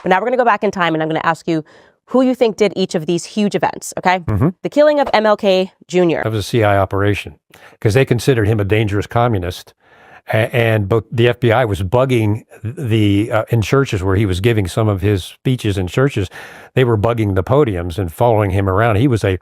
But now we're going to go back in time, and I'm going to ask you who you think did each of these huge events, okay? The killing of MLK Jr. That was a CIA operation because they considered him a dangerous communist. And both the FBI was bugging in churches where he was giving some of his speeches in churches. They were bugging the podiums and following him around. He was a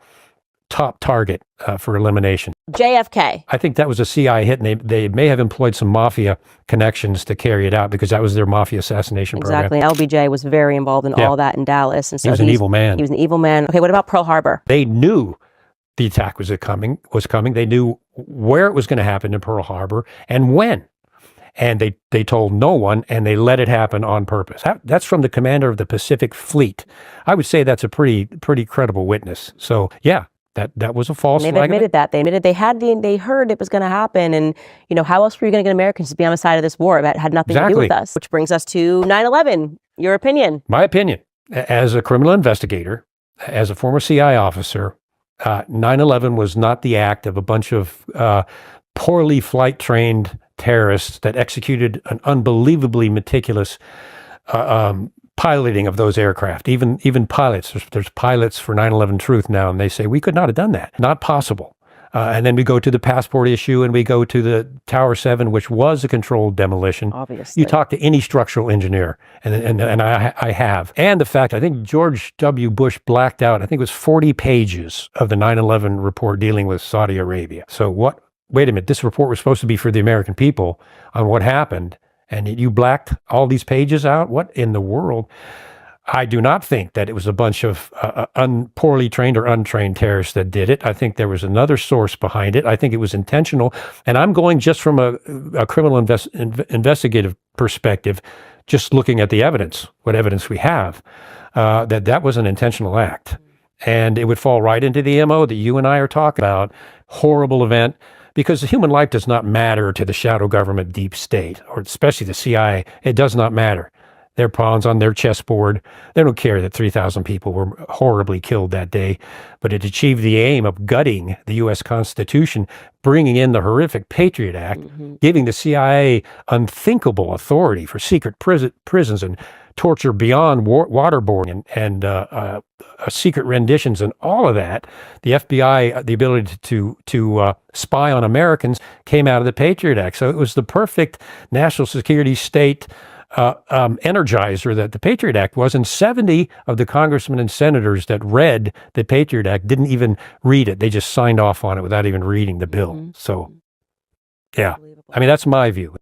top target for elimination. JFK. I think that was a CIA hit, and they may have employed some mafia connections to carry it out because that was their mafia assassination program. Exactly. LBJ was very involved in all that in Dallas. And so he was an evil man. He was an evil man. Okay, what about Pearl Harbor? They knew the attack was coming. They knew where it was going to happen in Pearl Harbor and when. And they told no one, and they let it happen on purpose. That's from the commander of the Pacific Fleet. I would say that's a pretty credible witness. So yeah, that was a false flag. They've admitted that. They admitted they heard it was going to happen. And, how else were you going to get Americans to be on the side of this war? That had nothing to do with us. Which brings us to 9/11. Your opinion? My opinion, as a criminal investigator, as a former CIA officer, 9/11 was not the act of a bunch of poorly flight-trained terrorists that executed an unbelievably meticulous piloting of those aircraft. Even pilots, there's pilots for 9/11 Truth now, and they say, we could not have done that. Not possible. And then we go to the passport issue, and we go to the Tower 7, which was a controlled demolition. Obviously. You talk to any structural engineer, and I have. And the fact, I think George W. Bush blacked out, I think it was 40 pages of the 9/11 report dealing with Saudi Arabia. So wait a minute, this report was supposed to be for the American people on what happened, and you blacked all these pages out? What in the world? I do not think that it was a bunch of poorly trained or untrained terrorists that did it. I think there was another source behind it. I think it was intentional. And I'm going just from a criminal investigative perspective, just looking at the evidence, what evidence we have, that was an intentional act. And it would fall right into the MO that you and I are talking about. Horrible event. Because human life does not matter to the shadow government deep state, or especially the CIA. It does not matter. They're pawns on their chessboard. They don't care that 3,000 people were horribly killed that day, but it achieved the aim of gutting the U.S. Constitution, bringing in the horrific Patriot Act, giving the CIA unthinkable authority for secret prisons and torture beyond waterboarding and secret renditions and all of that. The FBI, the ability to spy on Americans came out of the Patriot Act. So it was the perfect national security state energizer that the Patriot Act was, and 70 of the congressmen and senators that read the Patriot Act didn't even read it. They just signed off on it without even reading the bill. So, yeah, I mean, that's my view.